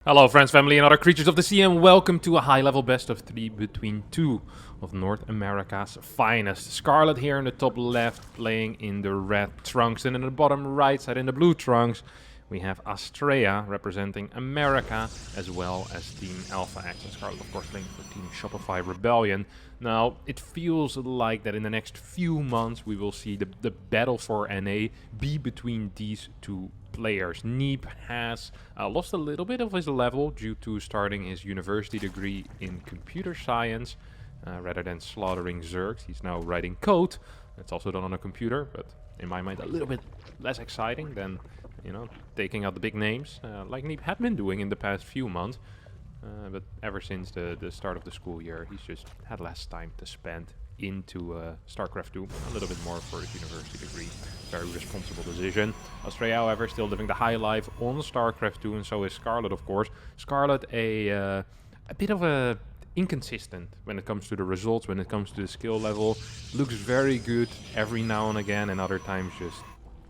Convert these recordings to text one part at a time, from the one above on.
Hello friends, family and other creatures of the sea, and welcome to a high-level best of 3 between 2 of North America's finest. Scarlett here in the top left playing in the red trunks, and in the bottom right side in the blue trunks we have Astrea representing America as well as Team Alpha X, and Scarlett of course playing for Team Shopify Rebellion. Now it feels like that in the next few months we will see the battle for NA be between these two players. Neep has lost a little bit of his level due to starting his university degree in computer science. Rather than slaughtering Zergs, he's now writing code. It's also done on a computer, but in my mind a little bit less exciting than, you know, taking out the big names like Neep had been doing in the past few months. But ever since the start of the school year, he's just had less time to spend into StarCraft 2, a little bit more for his university degree. Very responsible decision. Astrea, however, still living the high life on StarCraft 2, and so is Scarlett, of course. Scarlett, a bit of a inconsistent when it comes to the results, when it comes to the skill level. Looks very good every now and again, and other times just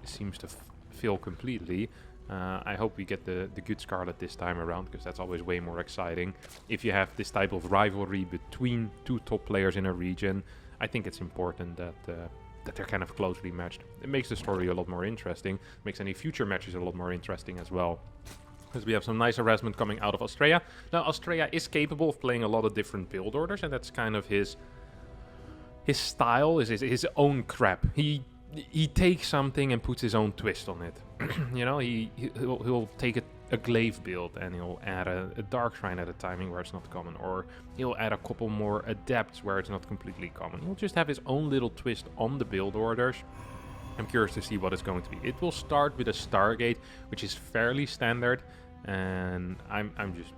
seems to fail completely. I hope we get the good Scarlett this time around, because that's always way more exciting. If you have this type of rivalry between two top players in a region, I think it's important that they're kind of closely matched. It makes the story a lot more interesting, makes any future matches a lot more interesting as well. Because we have some nice harassment coming out of Astrea. Now Astrea is capable of playing a lot of different build orders, and that's kind of his style, is his own crap. He takes something and puts his own twist on it. You know, he'll take a glaive build and he'll add a dark shrine at a timing where it's not common, or he'll add a couple more adepts where it's not completely common. He'll just have his own little twist on the build orders. I'm curious to see what it's going to be. It will start with a Stargate, which is fairly standard, and I'm just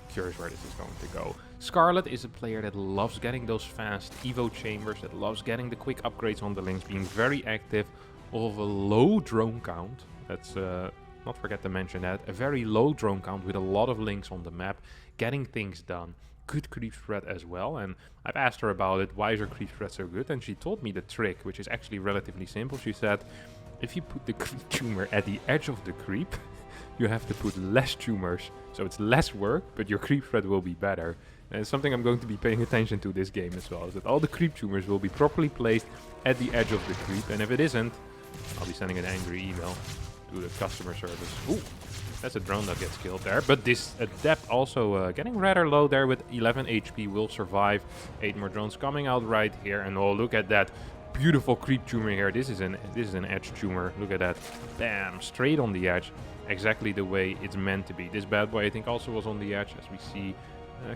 curious where this is going to go. Scarlett is a player that loves getting those fast Evo chambers, that loves getting the quick upgrades on the links, being very active, of a low drone count. Let's not forget to mention that. A very low drone count with a lot of links on the map, getting things done. Good creep spread as well, and I've asked her about it, why is her creep spread so good, and she told me the trick, which is actually relatively simple. She said, if you put the creep tumor at the edge of the creep, you have to put less tumors, so it's less work, but your creep spread will be better. And it's something I'm going to be paying attention to this game as well, is that all the creep tumors will be properly placed at the edge of the creep, and if it isn't, I'll be sending an angry email to the customer service. Ooh, that's a drone that gets killed there, but this adept also getting rather low there with 11 HP, will survive. 8 more drones coming out right here, and oh, look at that beautiful creep tumor here. This is an edge tumor. Look at that. Bam, straight on the edge. Exactly the way it's meant to be. This bad boy I think also was on the edge, as we see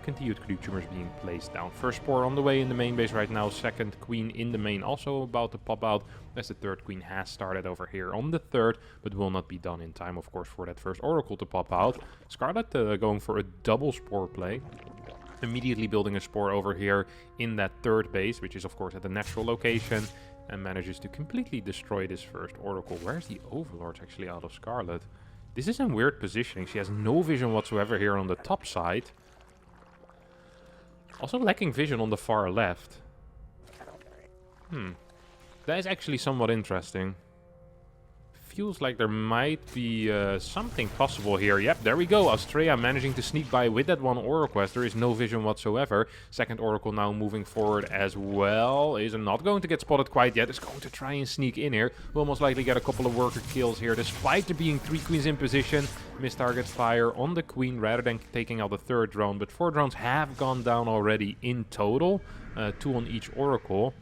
continued creep tumors being placed down. First spore on the way in the main base right now. Second queen in the main also about to pop out, as the third queen has started over here on the third, but will not be done in time, of course, for that first oracle to pop out. Scarlett going for a double spore play. Immediately building a spore over here in that third base, which is of course at the natural location, and manages to completely destroy this first oracle. Where's the overlords actually out of Scarlett? This is in weird positioning. She has no vision whatsoever here on the top side. Also lacking vision on the far left. That is actually somewhat interesting. Feels like there might be something possible here. Yep, there we go. Astrea managing to sneak by with that one Oracle quest. There is no vision whatsoever. Second Oracle now moving forward as well. Is not going to get spotted quite yet. Is going to try and sneak in here. Will most likely get a couple of worker kills here, despite there being 3 queens in position. Missed target fire on the queen rather than taking out the third drone. But 4 drones have gone down already in total. 2 on each Oracle.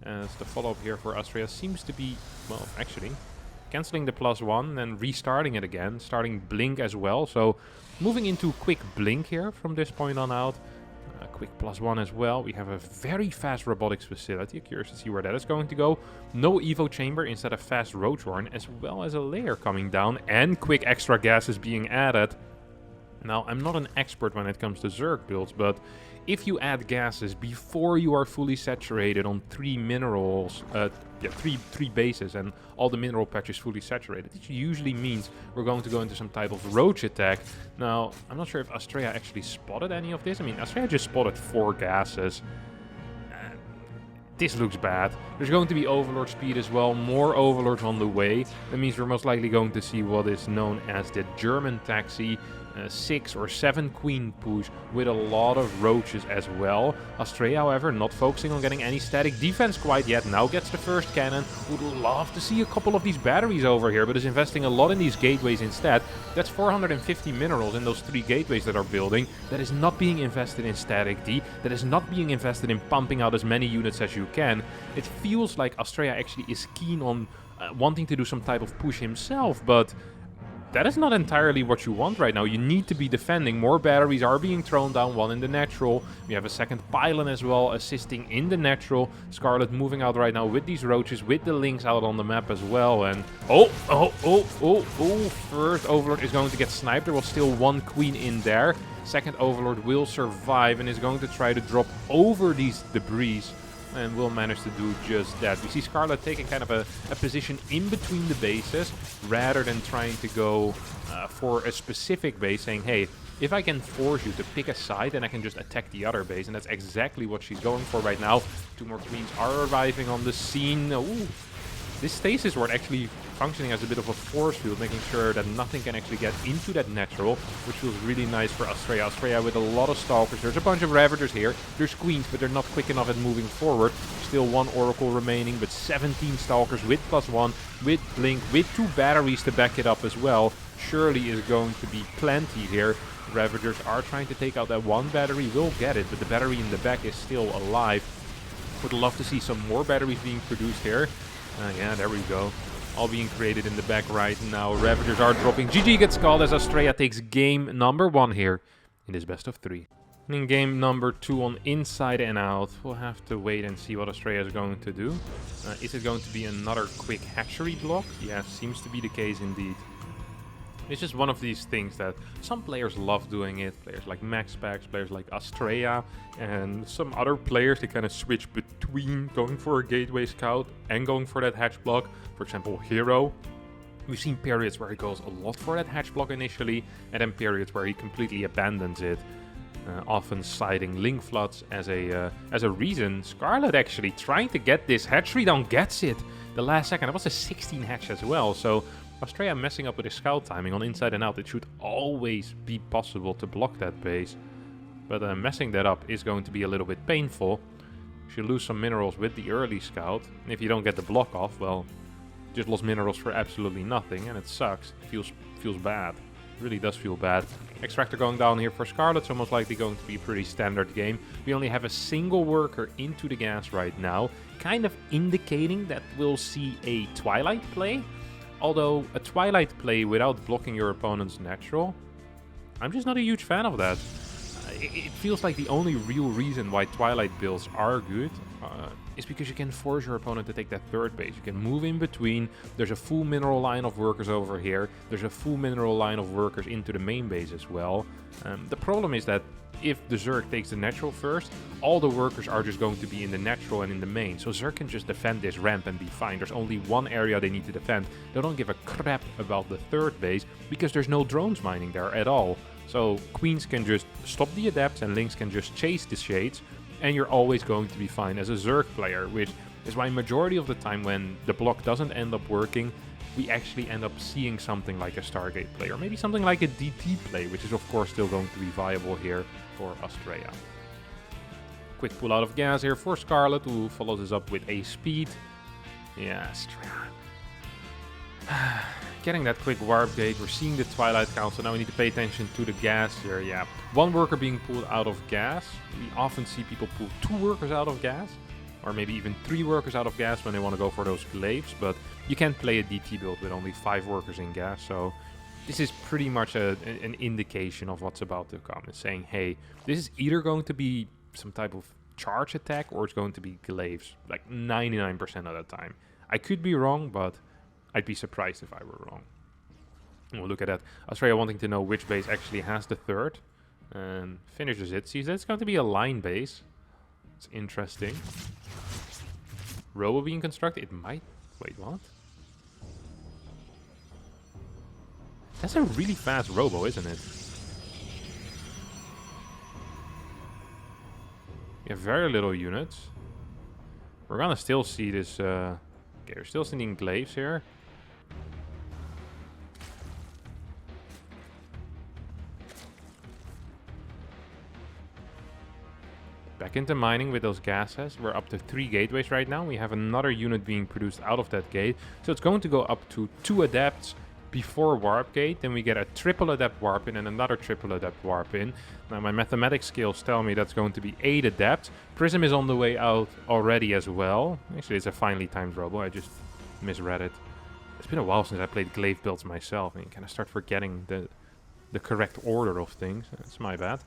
As the follow-up here for Astrea seems to be, well, actually cancelling the +1 and restarting it again, starting blink as well. So moving into quick blink here from this point on out. Quick +1 as well. We have a very fast robotics facility. Curious to see where that is going to go. No Evo chamber, instead of fast Roachhorn, as well as a layer coming down, and quick extra gases being added. Now, I'm not an expert when it comes to Zerg builds, but if you add gases before you are fully saturated on 3 minerals, three bases, and all the mineral patch is fully saturated, it usually means we're going to go into some type of roach attack. Now, I'm not sure if Astrea actually spotted any of this. I mean, Astrea just spotted 4 gases. This looks bad. There's going to be Overlord speed as well, more Overlords on the way. That means we're most likely going to see what is known as the German taxi. 6 or 7 queen push with a lot of roaches as well. Astrea, however, not focusing on getting any static defense quite yet. Now gets the first cannon. Would love to see a couple of these batteries over here, but is investing a lot in these gateways instead. That's 450 minerals in those 3 gateways that are building. That is not being invested in static D. That is not being invested in pumping out as many units as you can. It feels like Astrea actually is keen on wanting to do some type of push himself, but that is not entirely what you want right now. You need to be defending. More batteries are being thrown down, one in the natural. We have a second pylon as well, assisting in the natural. Scarlett moving out right now with these roaches, with the links out on the map as well. And first Overlord is going to get sniped. There was still 1 queen in there. Second Overlord will survive and is going to try to drop over these debris. And will manage to do just that. We see Scarlett taking kind of a position in between the bases, rather than trying to go for a specific base, saying, hey, if I can force you to pick a side, then I can just attack the other base. And that's exactly what she's going for right now. 2 more queens are arriving on the scene. Ooh. This stasis ward actually functioning as a bit of a force field, making sure that nothing can actually get into that natural, which feels really nice for Astrea. Astrea with a lot of stalkers. There's a bunch of ravagers here. There's queens, but they're not quick enough at moving forward. Still 1 oracle remaining, but 17 stalkers with +1, with blink, with 2 batteries to back it up as well. Surely is going to be plenty here. Ravagers are trying to take out that 1 battery. Will get it, but the battery in the back is still alive. Would love to see some more batteries being produced here. Yeah, there we go. All being created in the back right now. Ravagers are dropping. GG gets called as Astrea takes game number 1 here in this best of 3. And in game number 2 on inside and out, we'll have to wait and see what Astrea is going to do. Is it going to be another quick hatchery block? Yeah, seems to be the case indeed. It's just one of these things that some players love doing it. Players like MaxPax, players like Astrea, and some other players, they kind of switch between going for a gateway scout and going for that hatch block. For example, Hero. We've seen periods where he goes a lot for that hatch block initially, and then periods where he completely abandons it. Often citing link floods as a reason. Scarlett actually trying to get this hatchery down, gets it. The last second, it was a 16 hatch as well, so Astrea messing up with his scout timing on inside and out. It should always be possible to block that base. But messing that up is going to be a little bit painful. You lose some minerals with the early scout. And if you don't get the block off, well, just lost minerals for absolutely nothing. And it sucks. It feels bad. It really does feel bad. Extractor going down here for Scarlett. So most likely going to be a pretty standard game. We only have a single worker into the gas right now. Kind of indicating that we'll see a Twilight play. Although a Twilight play without blocking your opponent's natural, I'm just not a huge fan of that. It feels like the only real reason why Twilight builds are good is because you can force your opponent to take that third base. You can move in between. There's a full mineral line of workers over here. There's a full mineral line of workers into the main base as well. The problem is that if the Zerg takes the natural first, all the workers are just going to be in the natural and in the main. So Zerg can just defend this ramp and be fine. There's only 1 area they need to defend. They don't give a crap about the third base because there's no drones mining there at all. So queens can just stop the adepts and links can just chase the shades, and you're always going to be fine as a Zerg player, which is why majority of the time when the block doesn't end up working, we actually end up seeing something like a Stargate play, or maybe something like a DT play, which is of course still going to be viable here for Astrea. Quick pull out of gas here for Scarlett, who follows this up with a speed. Yeah, Astrea. Getting that quick warp gate, we're seeing the Twilight count, so now we need to pay attention to the gas here. Yeah, 1 worker being pulled out of gas. We often see people pull 2 workers out of gas, or maybe even 3 workers out of gas when they want to go for those glaives, but you can't play a DT build with only 5 workers in gas, so this is pretty much an indication of what's about to come. It's saying, hey, this is either going to be some type of charge attack or it's going to be glaives, like 99% of the time. I could be wrong, but I'd be surprised if I were wrong. We'll look at that. Astrea wanting to know which base actually has the third. And finishes it. Sees that it's going to be a line base. It's interesting. Robo being constructed. It might... Wait, what? That's a really fast robo, isn't it? We have very little units. We're gonna still see this... okay, we're still seeing glaives here. Back into mining with those gases. We're up to 3 gateways right now. We have another unit being produced out of that gate. So it's going to go up to 2 adepts before warp gate. Then we get a triple adept warp in and another triple adept warp in. Now my mathematics skills tell me that's going to be 8 adepts. Prism is on the way out already as well. Actually, it's a finely timed robo. I just misread it. It's been a while since I played glaive builds myself. I mean, kind of start forgetting the correct order of things. That's my bad.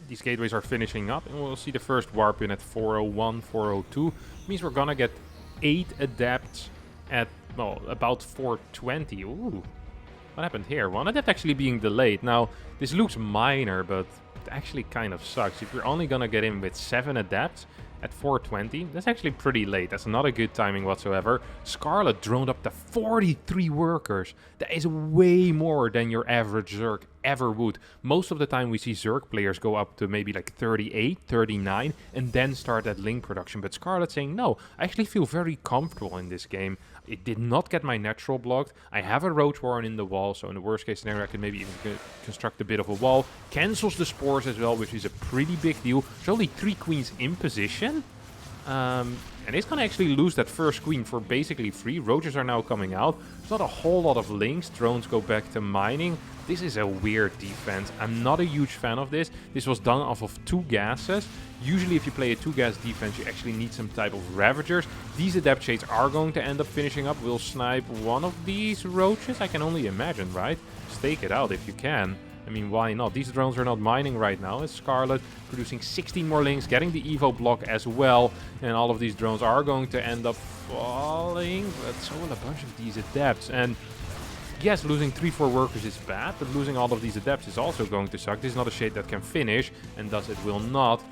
These gateways are finishing up, and we'll see the first warp in at 401, 402. Means we're gonna get 8 adepts at, well, about 420. Ooh, what happened here? One adept actually being delayed. Now, this looks minor, but it actually kind of sucks. If you're only gonna get in with 7 adepts at 420, that's actually pretty late. That's not a good timing whatsoever. Scarlett droned up to 43 workers. That is way more than your average Zerg ever would. Most of the time we see Zerg players go up to maybe like 38, 39, and then start that link production. But Scarlett saying, no, I actually feel very comfortable in this game. It did not get my natural blocked. I have a Roach Warren in the wall, so in the worst case scenario I can maybe even construct a bit of a wall. Cancels the spores as well, which is a pretty big deal. There's only 3 queens in position. And it's going to actually lose that first queen for basically free. Roaches are now coming out. There's not a whole lot of links. Drones go back to mining. This is a weird defense. I'm not a huge fan of this. This was done off of 2 gases. Usually if you play a 2-gas defense, you actually need some type of Ravagers. These Adept Shades are going to end up finishing up. We'll snipe one of these roaches. I can only imagine, right? Stake it out if you can. I mean, why not? These drones are not mining right now. It's Scarlett producing 16 more links, getting the Evo block as well. And all of these drones are going to end up falling. But so will a bunch of these adepts. And yes, losing 3-4 workers is bad, but losing all of these adepts is also going to suck. This is not a shade that can finish, and thus it will not.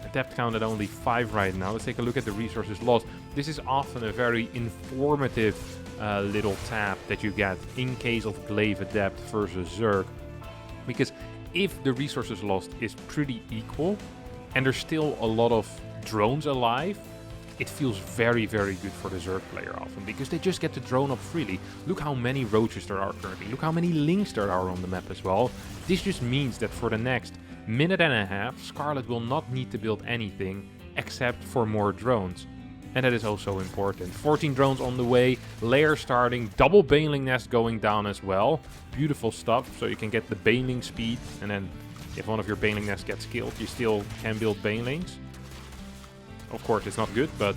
Adept count at only 5 right now. Let's take a look at the resources lost. This is often a very informative little tab that you get in case of glaive adept versus Zerg. Because if the resources lost is pretty equal and there's still a lot of drones alive, it feels very, very good for the Zerg player often, because they just get to drone up freely. Look how many roaches there are currently. Look how many links there are on the map as well. This just means that for the next minute and a half, Scarlett will not need to build anything except for more drones. And that is also important. 14 drones on the way, layer starting, double Baneling Nest going down as well. Beautiful stuff, so you can get the Baneling speed, and then if one of your Baneling Nests gets killed, you still can build Banelings. Of course, it's not good, but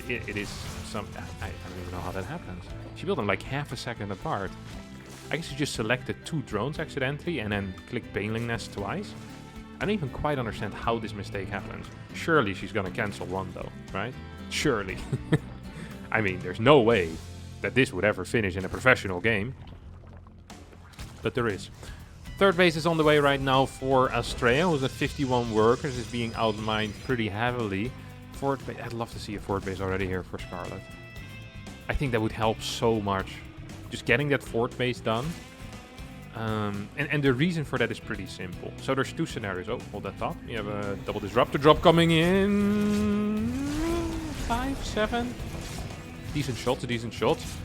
it is some... I don't even know how that happens. She built them like half a second apart. I guess you just selected 2 drones accidentally and then click Baneling Nest twice. I don't even quite understand how this mistake happens. Surely she's gonna cancel one though, right? Surely. I mean, there's no way that this would ever finish in a professional game. But there is. Third base is on the way right now for Astrea, who's at 51 workers, is being outmined pretty heavily. Fourth base, I'd love to see a fourth base already here for Scarlett. I think that would help so much. Just getting that fourth base done. And the reason for that is pretty simple. So there's 2 scenarios. Oh, hold that thought. You have a double disruptor drop coming in. 5, 7. Decent shots, decent shots.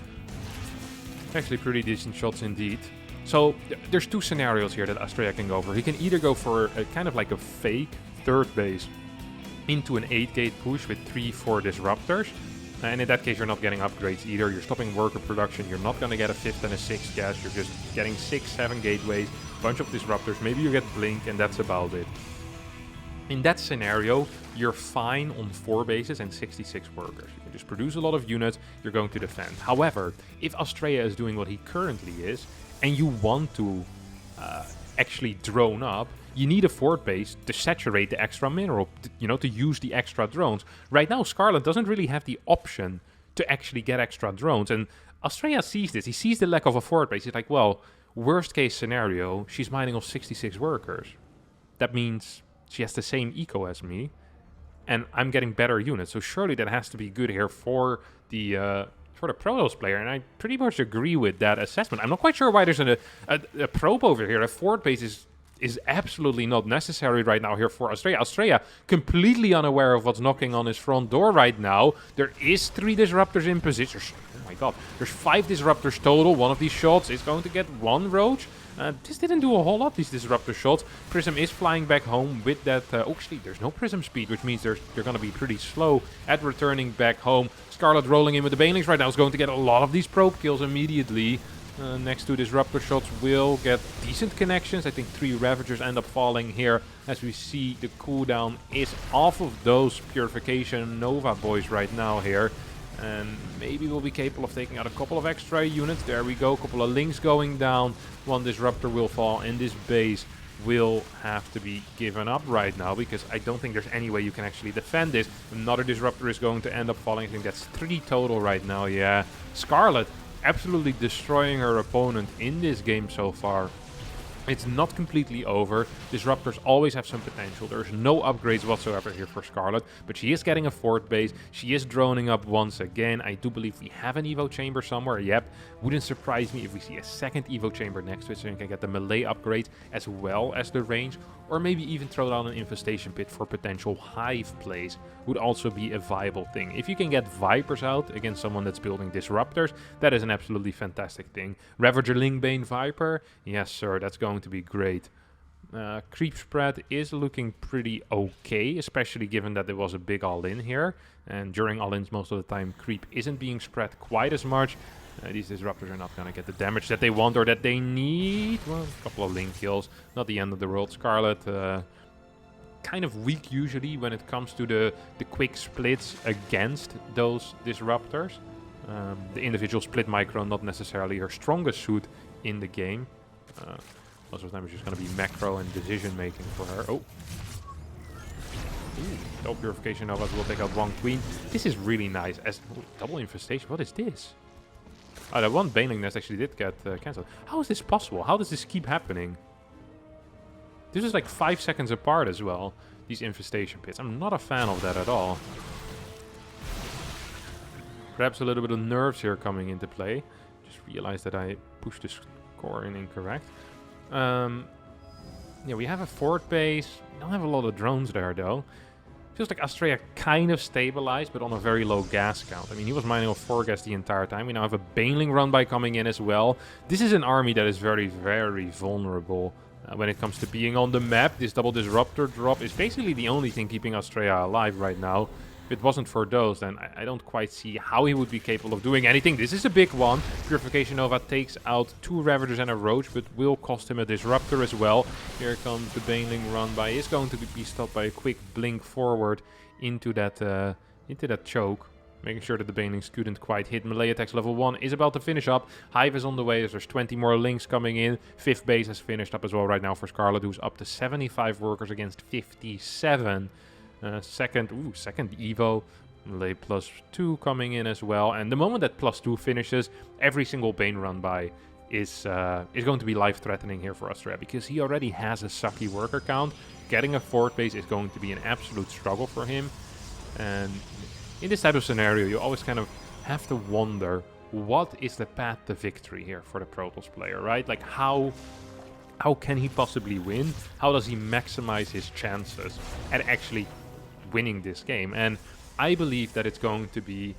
Actually pretty decent shots indeed. So there's 2 scenarios here that Astrea can go for. He can either go for a kind of like a fake third base into an 8-gate push with 3-4 disruptors. And in that case, you're not getting upgrades either. You're stopping worker production. You're not going to get a 5th and a 6th gas. You're just getting 6, 7 gateways, bunch of disruptors. Maybe you get blink, and that's about it. In that scenario, you're fine on 4 bases and 66 workers. You can just produce a lot of units. You're going to defend. However, if Astrea is doing what he currently is, and you want to actually drone up, you need a fourth base to saturate the extra mineral, to use the extra drones. Right now, Scarlett doesn't really have the option to actually get extra drones. And Astrea sees this. He sees the lack of a fourth base. He's like, well, worst case scenario, she's mining off 66 workers. That means she has the same eco as me, and I'm getting better units. So surely that has to be good here for the Protoss player, and I pretty much agree with that assessment. I'm not quite sure why there's a probe over here. A fourth base is absolutely not necessary right now here for Astrea. Astrea completely unaware of what's knocking on his front door right now. There is 3 disruptors in position. Oh my god. There's 5 disruptors total. One of these shots is going to get 1 roach. This didn't do a whole lot, these disruptor shots. Prism is flying back home with that... actually, there's no Prism speed, which means they're going to be pretty slow at returning back home. Scarlett rolling in with the Banelings right now is going to get a lot of these probe kills immediately. Next to disruptor shots will get decent connections. I think 3 Ravagers end up falling here as we see the cooldown is off of those Purification Nova boys right now here. And maybe we'll be capable of taking out a couple of extra units. There we go, a couple of links going down. 1 disruptor will fall, and this base will have to be given up right now because I don't think there's any way you can actually defend this. Another disruptor is going to end up falling. I think that's 3 total right now. Yeah, Scarlett absolutely destroying her opponent in this game so far. It's not completely over. Disruptors always have some potential. There's no upgrades whatsoever here for Scarlett, but she is getting a fort base. She is droning up once again. I do believe we have an Evo chamber somewhere. Yep. Wouldn't surprise me if we see a second Evo chamber next to it so you can get the melee upgrade as well as the range. Or maybe even throw down an infestation pit for potential hive plays would also be a viable thing. If you can get Vipers out against someone that's building disruptors, that is an absolutely fantastic thing. Ravager Lingbane Viper, yes sir, that's going to be great. Creep spread is looking pretty okay, especially given that there was a big all-in here. And during all-ins most of the time creep isn't being spread quite as much. These disruptors are not going to get the damage that they want or that they need. Well, a couple of link kills, not the end of the world. Scarlett kind of weak usually when it comes to the quick splits against those disruptors. The individual split micro not necessarily her strongest suit in the game. Most of the time it's just going to be macro and decision making for her. Oh. Ooh, no Purification Novas will take out 1 queen. This is really nice. As double infestation. What is this? Oh, that 1 Baneling nest actually did get cancelled. How is this possible? How does this keep happening? This is like 5 seconds apart as well. These infestation pits. I'm not a fan of that at all. Perhaps a little bit of nerves here coming into play. Just realized that I pushed the score in incorrect. Yeah, we have a fort base. We don't have a lot of drones there though. Feels like Astrea kind of stabilized, but on a very low gas count. I mean, he was mining off 4 gas the entire time. We now have a Baneling run by coming in as well. This is an army that is very, very vulnerable when it comes to being on the map. This double disruptor drop is basically the only thing keeping Astrea alive right now. If it wasn't for those, then I don't quite see how he would be capable of doing anything. This is a big one. Purification Nova takes out 2 Ravagers and a Roach, but will cost him a Disruptor as well. Here comes the Baneling run by. Is going to be stopped by a quick blink forward into that choke. Making sure that the Banelings couldn't quite hit. Melee attacks level 1 is about to finish up. Hive is on the way as there's 20 more links coming in. 5th base has finished up as well right now for Scarlett, who's up to 75 workers against 57. Second Evo, melee +2 coming in as well. And the moment that +2 finishes, every single Bane run by is going to be life-threatening here for Astrea, because he already has a sucky worker count. Getting a fort base is going to be an absolute struggle for him. And in this type of scenario, you always kind of have to wonder, what is the path to victory here for the Protoss player, right? Like, how can he possibly win? How does he maximize his chances at actually winning this game? And I believe that it's going to be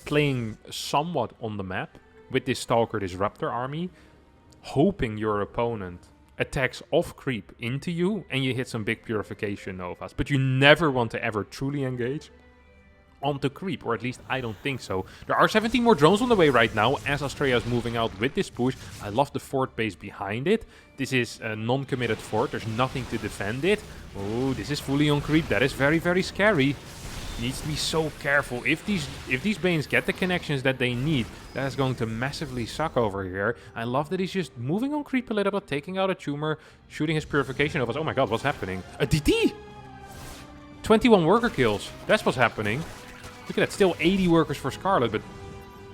playing somewhat on the map with this Stalker Disruptor army, hoping your opponent attacks off creep into you and you hit some big Purification Novas. But you never want to ever truly engage onto creep, or at least I don't think so. There are 17 more drones on the way right now as Astrea is moving out with this push. I love the fort base behind it. This is a non-committed fort. There's nothing to defend it. Oh, this is fully on creep. That is very, very scary. Needs to be so careful. If these Banes get the connections that they need, that is going to massively suck over here. I love that he's just moving on creep a little bit, taking out a tumor, shooting his Purification of us. Oh my god, what's happening? A DT! 21 worker kills. That's what's happening. Look at that, still 80 workers for Scarlett, but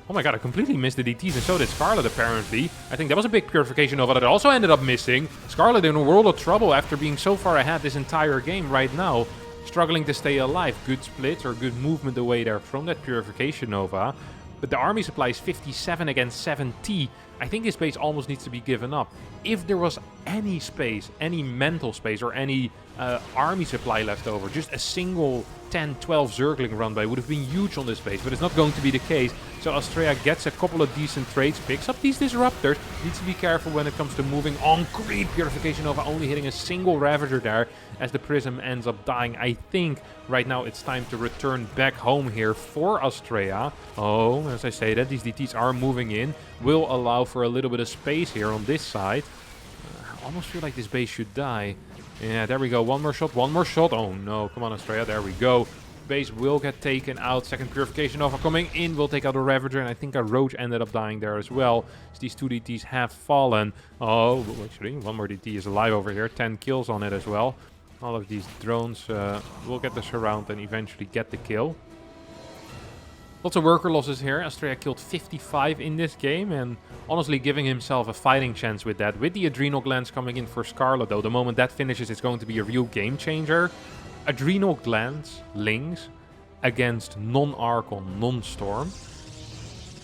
oh my god, I completely missed the DTs, and so did Scarlett apparently. I think that was a big Purification Nova that also ended up missing. Scarlett in a world of trouble after being so far ahead this entire game right now. Struggling to stay alive. Good splits or good movement away there from that Purification Nova. But the army supply is 57 against 70. I think this base almost needs to be given up. If there was any space, any mental space, or any army supply left over, just a single 10, 12 Zergling run by would have been huge on this base, but it's not going to be the case. So Astrea gets a couple of decent trades, picks up these Disruptors, needs to be careful when it comes to moving on. Great Purification Nova, only hitting a single Ravager there as the Prism ends up dying. I think right now it's time to return back home here for Astrea. Oh, as I say that, these DTs are moving in, will allow for a little bit of space here on this side. I almost feel like this base should die. Yeah, there we go. One more shot, one more shot. Oh no, come on Astrea, there we go. Base will get taken out. Second Purification Nova coming in, will take out a Ravager, and I think a Roach ended up dying there as well. So these two DTs have fallen. Oh, actually, one more DT is alive over here. 10 kills on it as well. All of these drones will get the surround and eventually get the kill. Lots of worker losses here. Astrea killed 55 in this game, and honestly giving himself a fighting chance with that. With the Adrenal Glands coming in for Scarlett, though, the moment that finishes, it's going to be a real game changer. Adrenal Glands, Lings, against non-Archon, non-Storm.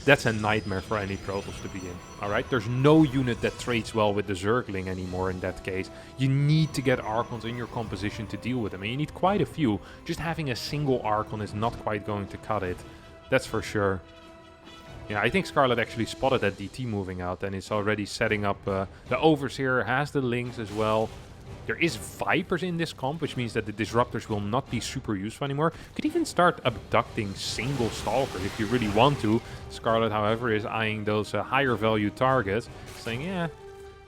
That's a nightmare for any Protoss to be in, alright? There's no unit that trades well with the Zergling anymore in that case. You need to get Archons in your composition to deal with them, and you need quite a few. Just having a single Archon is not quite going to cut it. That's for sure. Yeah, I think Scarlett actually spotted that DT moving out and is already setting up the Overseer, has the Lings as well. There is Vipers in this comp, which means that the Disruptors will not be super useful anymore. Could even start abducting single Stalkers if you really want to. Scarlett, however, is eyeing those higher value targets, saying, yeah,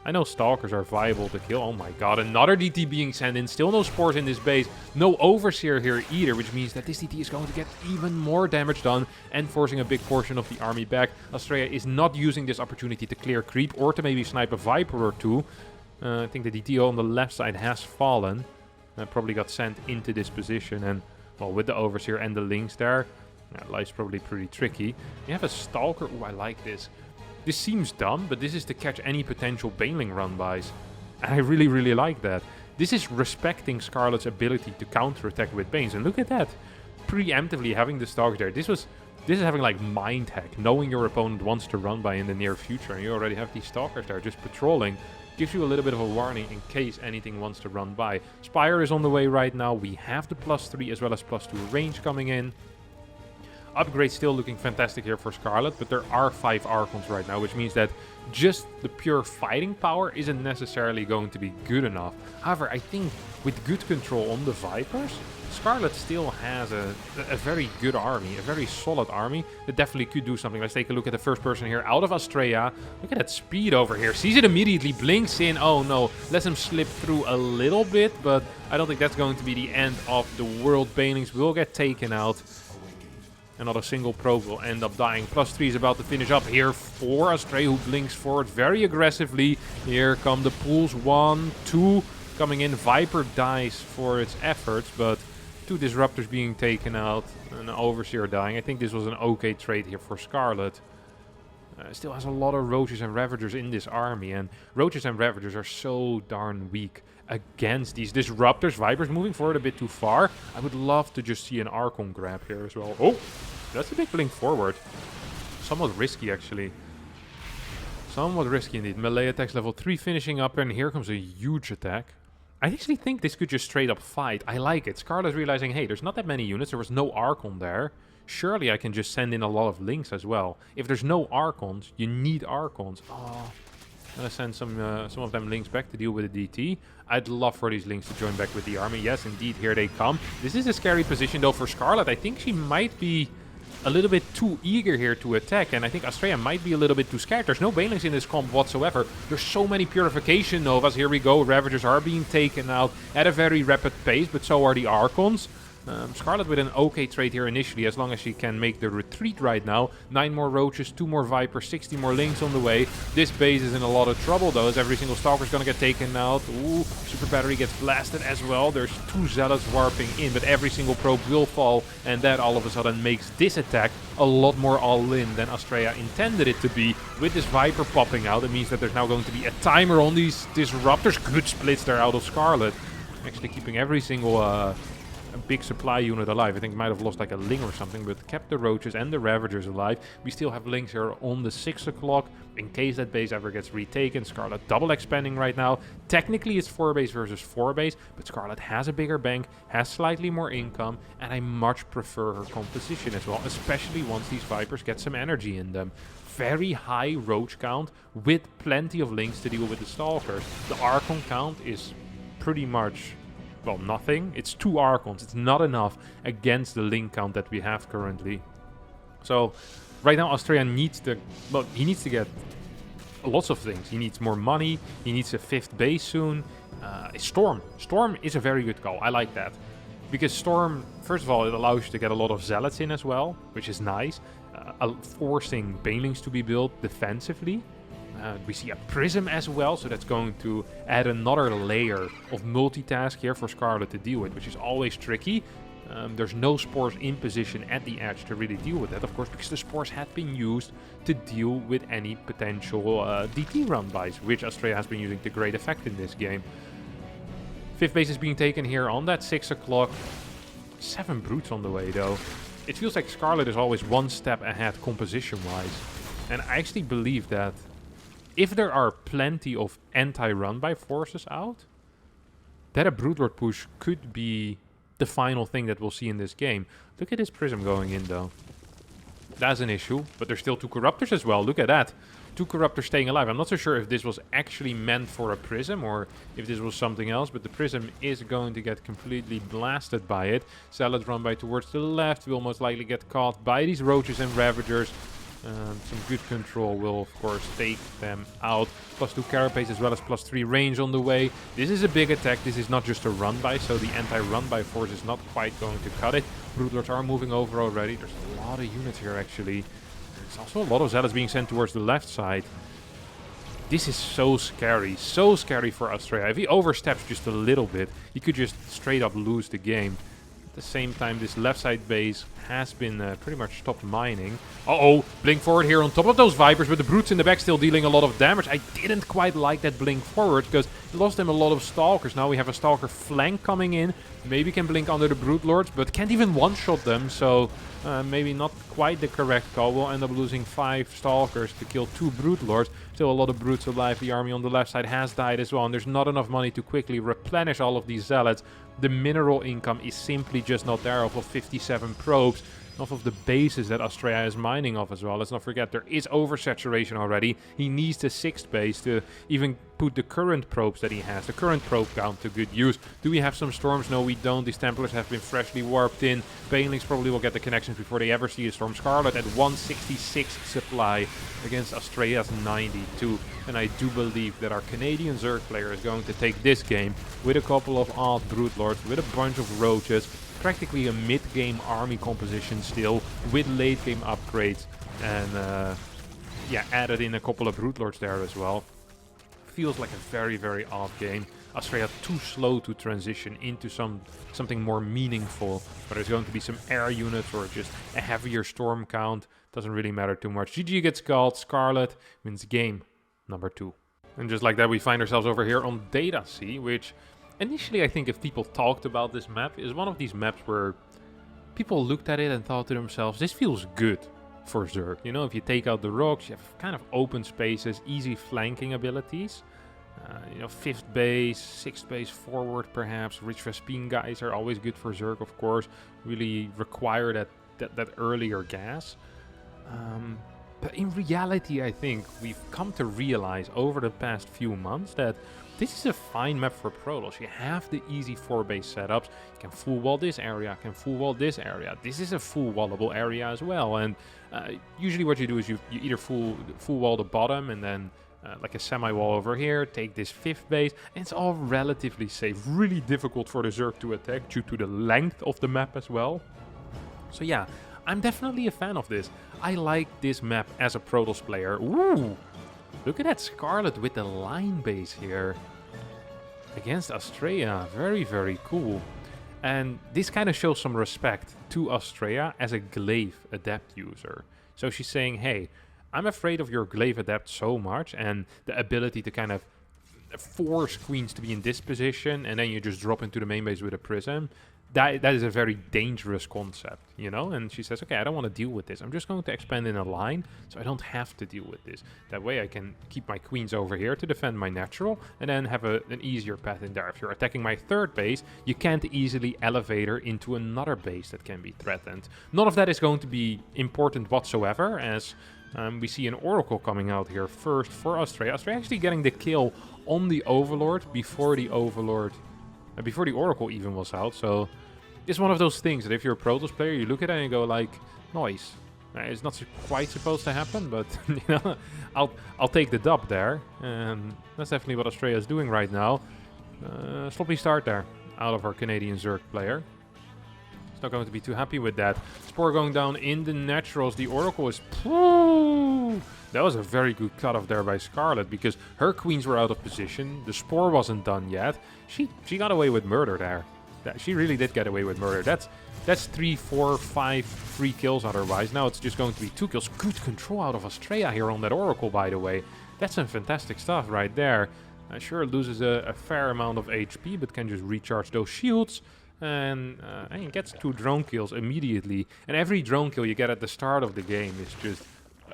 I know Stalkers are viable to kill. Oh my god, another DT being sent in. Still no Spores in this base. No Overseer here either, which means that this DT is going to get even more damage done and forcing a big portion of the army back. Astrea is not using this opportunity to clear creep or to maybe snipe a Viper or two. I think the DT on the left side has fallen. Probably got sent into this position, and well, with the Overseer and the Lings there, life's probably pretty tricky. You have a Stalker. Ooh, I like this. This seems dumb, but this is to catch any potential Baneling run-bys. And I really, really like that. This is respecting Scarlett's ability to counterattack with Banes. And look at that. Preemptively having the Stalkers there. This is having like mind hack. Knowing your opponent wants to run by in the near future. And you already have these Stalkers there just patrolling. Gives you a little bit of a warning in case anything wants to run by. Spire is on the way right now. We have the +3 as well as +2 range coming in. Upgrade still looking fantastic here for Scarlett, but there are 5 Archons right now, which means that just the pure fighting power isn't necessarily going to be good enough. However, I think with good control on the Vipers, Scarlett still has a very good army, a very solid army that definitely could do something. Let's take a look at the first person here out of Astrea. Look at that speed over here. Sees it immediately, blinks in. Oh no, lets him slip through a little bit, but I don't think that's going to be the end of the world. Banelings will get taken out. Another single probe will end up dying. +3 is about to finish up here for Astrea, who blinks forward very aggressively. Here come the pools. 1, 2 coming in. Viper dies for its efforts, but 2 Disruptors being taken out. And an Overseer dying. I think this was an okay trade here for Scarlett. Still has a lot of Roaches and Ravagers in this army, and Roaches and Ravagers are so darn weak against these Disruptors. Vipers moving forward a bit too far. I would love to just see an Archon grab here as well. Oh, that's a big blink forward. Somewhat risky, actually. Somewhat risky indeed. Melee attacks level 3 finishing up, and here comes a huge attack. I actually think this could just straight up fight. I like it. Scarlett's realizing, hey, there's not that many units. There was no Archon there. Surely I can just send in a lot of Lings as well. If there's no Archons, you need Archons. Oh, I'm gonna send some of them Lings back to deal with the DT. I'd love for these Lings to join back with the army. Yes, indeed, here they come. This is a scary position, though, for Scarlett. I think she might be a little bit too eager here to attack, and I think Astrea might be a little bit too scared. There's no Banelings in this comp whatsoever. There's so many Purification Novas. Here we go. Ravagers are being taken out at a very rapid pace, but so are the Archons. Scarlett with an okay trade here initially, as long as she can make the retreat right now. 9 more Roaches, 2 more Vipers, 60 more Lings on the way. This base is in a lot of trouble, though, as every single Stalker is going to get taken out. Ooh, Super Battery gets blasted as well. There's 2 Zealots warping in, but every single probe will fall, and that all of a sudden makes this attack a lot more all-in than Astrea intended it to be. With this Viper popping out, it means that there's now going to be a timer on these Disruptors. Good splits there out of Scarlett. Actually keeping every single a big supply unit alive. I think it might have lost like a Ling or something, but kept the Roaches and the Ravagers alive. We still have Lings here on the 6 o'clock in case that base ever gets retaken. Scarlett double expanding right now. Technically it's 4 base versus 4 base, but Scarlett has a bigger bank, has slightly more income, and I much prefer her composition as well, especially once these Vipers get some energy in them. Very high Roach count with plenty of Lings to deal with the Stalkers. The Archon count is pretty much, well, nothing. It's 2 Archons. It's not enough against the Ling count that we have currently. So right now Astrea needs to, well, he needs to get lots of things. He needs more money. He needs a 5th base soon. Storm. Storm is a very good call. I like that. Because Storm, first of all, it allows you to get a lot of Zealots in as well, which is nice. Forcing Banelings to be built defensively. We see a Prism as well, so that's going to add another layer of multitask here for Scarlett to deal with, which is always tricky. There's no Spores in position at the edge to really deal with that, of course, because the Spores had been used to deal with any potential DT run-bys, which Astrea has been using to great effect in this game. 5th base is being taken here on that 6 o'clock. 7 Brutes on the way, though. It feels like Scarlett is always one step ahead composition-wise. And I actually believe that if there are plenty of anti-run-by forces out, that a Broodlord push could be the final thing that we'll see in this game. Look at this Prism going in, though. That's an issue, but there's still 2 Corruptors as well. Look at that. 2 Corruptors staying alive. I'm not so sure if this was actually meant for a Prism or if this was something else, but the Prism is going to get completely blasted by it. Zealot run by towards the left will most likely get caught by these Roaches and Ravagers. Some good control will, of course, take them out. +2 Carapace as well as +3 range on the way. This is a big attack. This is not just a run-by, so the anti-run-by force is not quite going to cut it. Broodlords are moving over already. There's a lot of units here, actually. There's also a lot of Zealots being sent towards the left side. This is so scary for Astrea. If he oversteps just a little bit, he could just straight up lose the game. At the same time, this left side base has been pretty much stopped mining. Uh-oh, blink forward here on top of those Vipers, but the Brutes in the back still dealing a lot of damage. I didn't quite like that blink forward because it lost them a lot of Stalkers. Now we have a Stalker flank coming in. Maybe can blink under the Broodlords, but can't even one-shot them, so maybe not quite the correct call. We'll end up losing 5 Stalkers to kill 2 Broodlords. Still a lot of Brutes alive. The army on the left side has died as well, and there's not enough money to quickly replenish all of these Zealots. The mineral income is simply just not there off of 57 probes, off of the bases that Astrea is mining off as well. Let's not forget, there is oversaturation already. He needs the 6th base to even put the current probes that he has, the current probe count, to good use. Do we have some storms? No, we don't. These Templars have been freshly warped in. Banelings probably will get the connections before they ever see a storm. Scarlett at 166 supply against Astrea's 92. And I do believe that our Canadian Zerg player is going to take this game with a couple of odd Broodlords, with a bunch of Roaches, practically a mid-game army composition still, with late-game upgrades, and yeah, added in a couple of Broodlords there as well. Feels like a very, very odd game. Astrea too slow to transition into something more meaningful, but there's going to be some air units or just a heavier storm count. Doesn't really matter too much. GG gets called. Scarlett wins game number 2. And just like that, we find ourselves over here on Data Sea, which initially I think if people talked about this map, is one of these maps where people looked at it and thought to themselves, this feels good for Zerg. You know, if you take out the rocks, you have kind of open spaces, easy flanking abilities. You know, 5th base, 6th base forward perhaps. Rich Vespine guys are always good for Zerg, of course. Really require that earlier gas. But in reality, I think we've come to realize over the past few months that this is a fine map for Protoss. You have the easy 4-base setups. You can full wall this area, can full wall this area. This is a full wallable area as well. And usually what you do is you either full wall the bottom and then like a semi-wall over here, take this 5th base, and it's all relatively safe. Really difficult for the Zerg to attack due to the length of the map as well. So yeah, I'm definitely a fan of this. I like this map as a Protoss player. Ooh! Look at that Scarlett with the line base here against Astrea. Very, very cool. And this kind of shows some respect to Astrea as a Glaive Adept user. So she's saying, hey, I'm afraid of your Glaive Adept so much and the ability to kind of force queens to be in this position and then you just drop into the main base with a Prism. that is a very dangerous concept, you know? And she says, okay, I don't want to deal with this. I'm just going to expand in a line, so I don't have to deal with this. That way I can keep my queens over here to defend my natural, and then have an easier path in there. If you're attacking my third base, you can't easily elevate her into another base that can be threatened. None of that is going to be important whatsoever, as we see an Oracle coming out here first for Astrea. Astrea actually getting the kill on the Overlord before the Oracle even was out, so it's one of those things that if you're a Protoss player, you look at it and you go like, nice. It's not quite supposed to happen, but you know, I'll take the dub there, and that's definitely what Astrea is doing right now. Sloppy start there out of our Canadian Zerg player. He's not going to be too happy with that. Spore going down in the naturals. The Oracle is... That was a very good cutoff there by Scarlett, because her queens were out of position. The Spore wasn't done yet. She got away with murder there. She really did get away with murder. That's 3, 4, 5 free kills otherwise. Now it's just going to be 2 kills. Good control out of Astrea here on that Oracle, by the way. That's some fantastic stuff right there. Sure, it loses a fair amount of HP, but can just recharge those shields. And it gets 2 drone kills immediately. And every drone kill you get at the start of the game is just...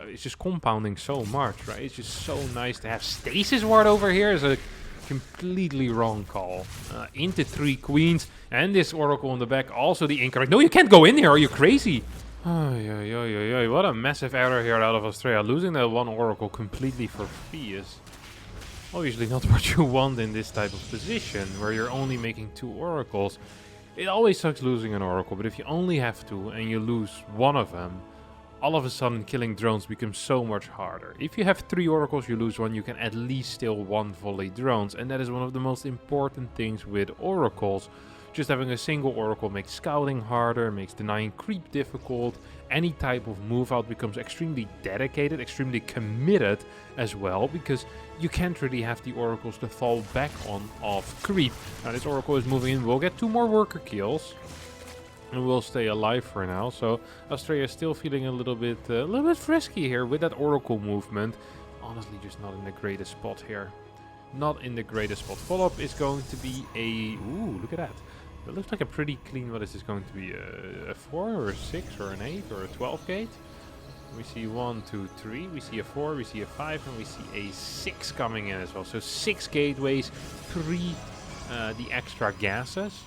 it's just compounding so much, right? It's just so nice to have. Stasis Ward over here is a completely wrong call. Into 3 queens, and this Oracle on the back, also the incorrect. No, you can't go in here, are you crazy? What a massive error here out of Astrea. Losing that 1 Oracle completely for free is obviously not what you want in this type of position, where you're only making 2 Oracles. It always sucks losing an Oracle, but if you only have 2 and you lose 1 of them, all of a sudden killing drones becomes so much harder. If you have 3 Oracles, you lose 1, you can at least steal 1 volley drones, and that is one of the most important things with Oracles. Just having a single Oracle makes scouting harder, makes denying creep difficult. Any type of move out becomes extremely dedicated, extremely committed as well, because you can't really have the Oracles to fall back on off creep. Now this Oracle is moving in, we'll get 2 more worker kills. And we'll stay alive for now. So Astrea is still feeling a little bit frisky here with that Oracle movement. Honestly, just not in the greatest spot here. Not in the greatest spot. Follow-up is going to be a... Ooh, look at that. It looks like a pretty clean... What is this going to be? A 4 or a 6 or an 8 or a 12 gate? We see 1, 2, 3. We see a 4, we see a 5, and we see a 6 coming in as well. So 6 gateways, 3 the extra gases.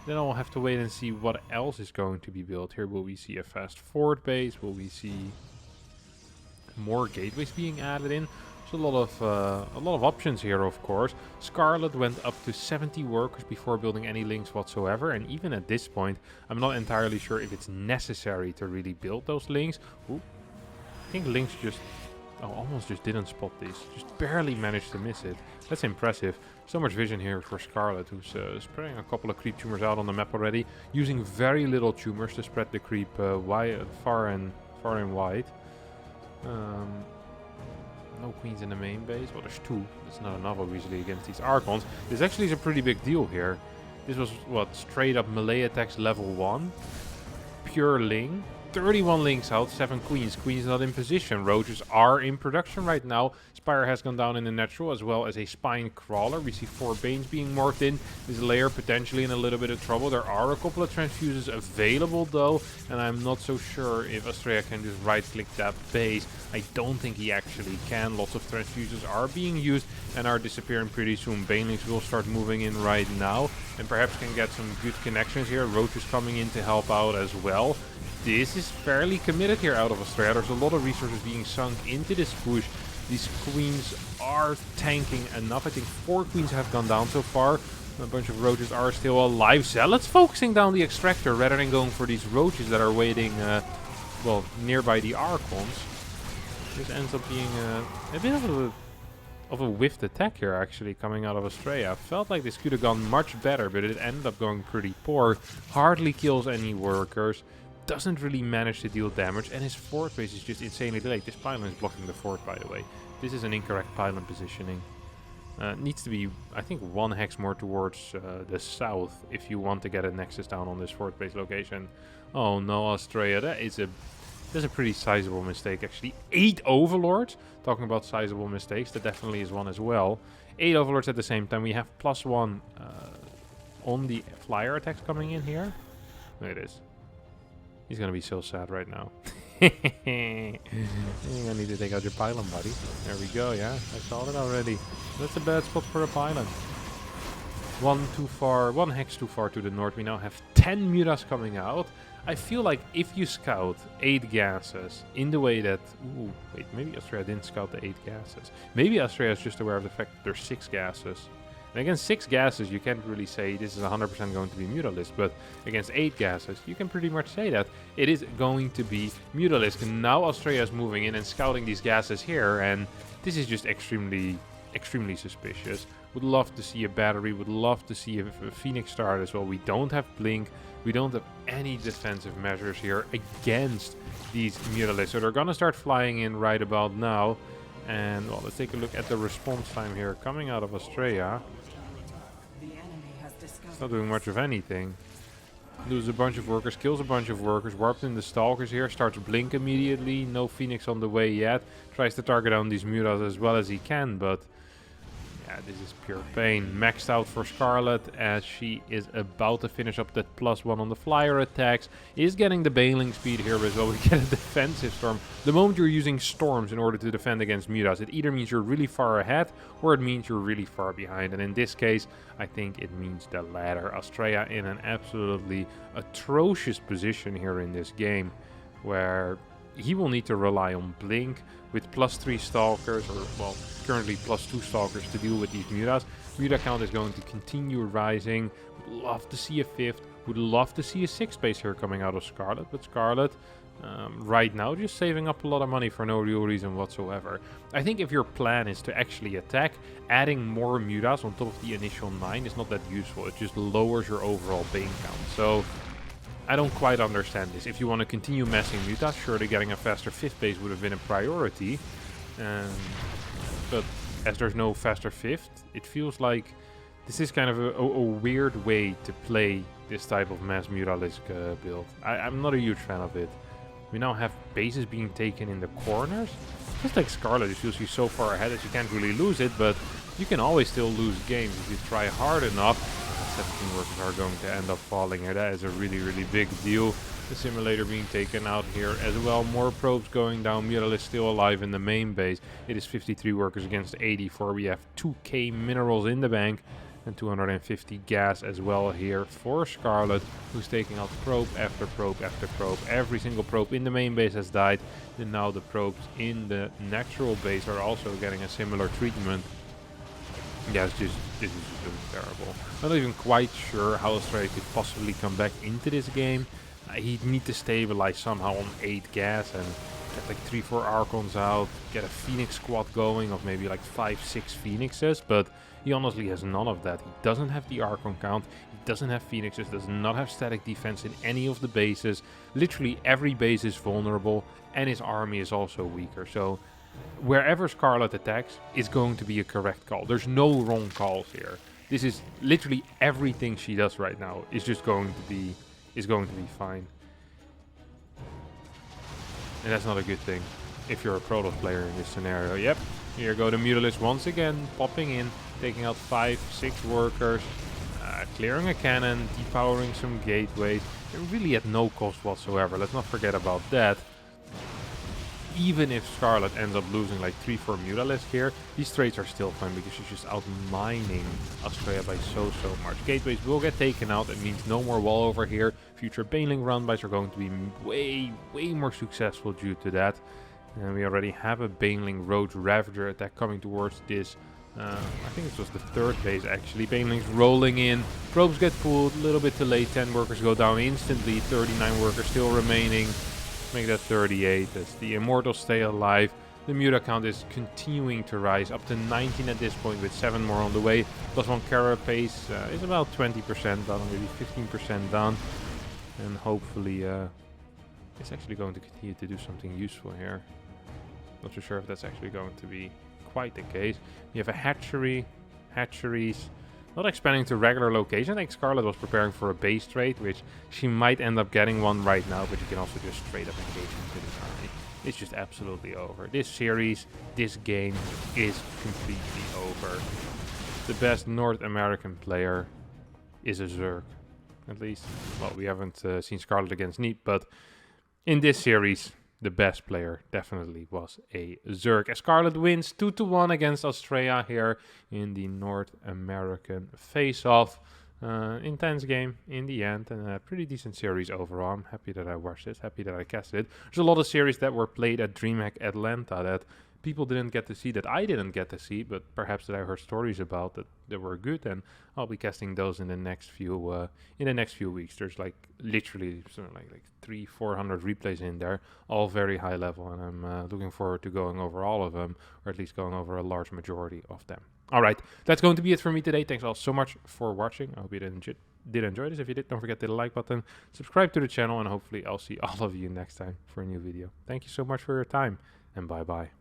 Then I'll have to wait and see what else is going to be built here. Will we see a fast forward base? Will we see more gateways being added in? There's a lot of options here, of course. Scarlett went up to 70 workers before building any links whatsoever, and even at this point, I'm not entirely sure if it's necessary to really build those links. Ooh, I think links just... Oh, almost just didn't spot these. Just barely managed to miss it. That's impressive. So much vision here for Scarlett, who's spreading a couple of creep tumors out on the map already, using very little tumors to spread the creep far and wide. No queens in the main base. Well, there's 2. That's not enough, obviously, against these Archons. This actually is a pretty big deal here. This was, what, straight up melee attacks level 1. Pure Ling. 31 links out, 7 queens. Queens not in position. Roaches are in production right now. Spire has gone down in the natural, as well as a Spine Crawler. We see 4 Banes being morphed in. This layer potentially in a little bit of trouble. There are a couple of transfuses available though, and I'm not so sure if Astrea can just right-click that base. I don't think he actually can. Lots of transfuses are being used and are disappearing pretty soon. Banelings will start moving in right now, and perhaps can get some good connections here. Roach is coming in to help out as well. This is fairly committed here out of Astrea. There's a lot of resources being sunk into this push. These queens are tanking enough. I think 4 queens have gone down so far. A bunch of roaches are still alive. Zealots focusing down the extractor rather than going for these roaches that are waiting, well, nearby the Archons. This ends up being a bit of a whiffed attack here, actually, coming out of Astrea. Felt like this could have gone much better, but it ended up going pretty poor. Hardly kills any workers. Doesn't really manage to deal damage, and his fort base is just insanely delayed. This pylon is blocking the fort, by the way. This is an incorrect pylon positioning. Needs to be, I think, 1 hex more towards the south if you want to get a nexus down on this fort base location. Oh no, Astrea, that's a pretty sizable mistake, actually. 8 overlords. Talking about sizable mistakes, that definitely is one as well. 8 overlords at the same time. We have +1 on the flyer attacks coming in here. Look at this. He's gonna be so sad right now. You're gonna need to take out your pylon, buddy. There we go, yeah. I saw it already. That's a bad spot for a pylon. One too far, one hex too far to the north. We now have 10 mutas coming out. I feel like if you scout 8 gases in the way that... Ooh, wait, maybe Astrea didn't scout the 8 gases. Maybe Astrea is just aware of the fact that there's 6 gases. And against 6 gases, you can't really say this is 100% going to be Mutalisk, but against 8 gases, you can pretty much say that it is going to be Mutalisk. And now Astrea is moving in and scouting these gases here, and this is just extremely suspicious. Would love to see a battery, would love to see a Phoenix start as well. We don't have Blink, we don't have any defensive measures here against these Mutalisks. So they're gonna start flying in right about now. And well, let's take a look at the response time here coming out of Astrea. It's not doing much of anything. Loses a bunch of workers, kills a bunch of workers, warps in the Stalkers here, starts Blink immediately, no Phoenix on the way yet. Tries to target down these Mutas as well as he can, but yeah, this is pure pain. Maxed out for Scarlett as she is about to finish up that +1 on the flyer attacks. Is getting the bailing speed here as well. We get a defensive storm. The moment you're using storms in order to defend against Mutas, it either means you're really far ahead or it means you're really far behind. And in this case, I think it means the latter. Astrea in an absolutely atrocious position here in this game, where he will need to rely on Blink with +3 Stalkers, or well, currently +2 Stalkers to deal with these Mutas. Muta count is going to continue rising. Would love to see a 5th. Would love to see a 6th base here coming out of Scarlett, but Scarlett right now just saving up a lot of money for no real reason whatsoever. I think if your plan is to actually attack, adding more Mutas on top of the initial 9 is not that useful. It just lowers your overall bane count. So I don't quite understand this. If you want to continue messing Mutas, surely getting a faster 5th base would have been a priority. But as there's no faster 5th, it feels like this is kind of a weird way to play this type of mass Mutalisk build. I'm not a huge fan of it. We now have bases being taken in the corners. Just like Scarlett, it feels you're so far ahead that you can't really lose it, but you can always still lose games if you try hard enough. 17 workers are going to end up falling here. That is a really big deal. The simulator being taken out here as well. More probes going down. Mutalisk still alive in the main base. It is 53 workers against 84. We have 2k minerals in the bank and 250 gas as well here for Scarlett, who's taking out probe after probe after probe. Every single probe in the main base has died, and now the probes in the natural base are also getting a similar treatment. Yeah, this is just really terrible. I'm not even quite sure how Astrea could possibly come back into this game. He'd need to stabilize somehow on 8 gas and get like 3-4 Archons out, get a Phoenix squad going of maybe like 5-6 Phoenixes, but he honestly has none of that. He doesn't have the Archon count, he doesn't have Phoenixes, does not have static defense in any of the bases. Literally every base is vulnerable, and his army is also weaker. So wherever Scarlett attacks is going to be a correct call. There's no wrong calls here. This is literally everything she does right now is just going to be fine. And that's not a good thing if you're a Protoss player in this scenario. Yep, here go the Mutalisk once again, popping in, taking out 5-6 workers, clearing a cannon, depowering some gateways, and really at no cost whatsoever. Let's not forget about that. Even if Scarlett ends up losing like 3-4 Mutalisk here, these trades are still fine because she's just outmining Astrea by so much. Gateways will get taken out. It means no more wall over here. Future Baneling run-bys are going to be way more successful due to that. And we already have a Baneling Roach Ravager attack coming towards this. I think it was the 3rd base actually. Banelings rolling in. Probes get pulled. A little bit too late. 10 workers go down instantly. 39 workers still remaining. Make that 38 as the Immortals stay alive. The Muta count is continuing to rise up to 19 at this point with 7 more on the way. +1 Carapace is about 20% down, maybe 15% down. And hopefully it's actually going to continue to do something useful here. Not too sure if that's actually going to be quite the case. We have a hatchery, hatcheries. Not expanding to regular location. I think Scarlett was preparing for a base trade, which she might end up getting one right now, but you can also just straight up engage into this army. It's just absolutely over. This series, this game is completely over. The best North American player is a Zerg. At least, well, we haven't seen Scarlett against Neat, but in this series, the best player definitely was a Zerg. As Scarlett wins 2-1 against Astrea here in the North American face-off. Intense game in the end, and a pretty decent series overall. I'm happy that I watched this, happy that I casted it. There's a lot of series that were played at DreamHack Atlanta that people didn't get to see, that I didn't get to see, but perhaps that I heard stories about that were good, and I'll be casting those in the next few weeks. There's like literally like 300-400 replays in there, all very high level, and I'm looking forward to going over all of them, or at least going over a large majority of them. All right, that's going to be it for me today. Thanks all so much for watching. I hope you did enjoy this. If you did, don't forget to hit the like button, subscribe to the channel, and hopefully I'll see all of you next time for a new video. Thank you so much for your time, and bye bye.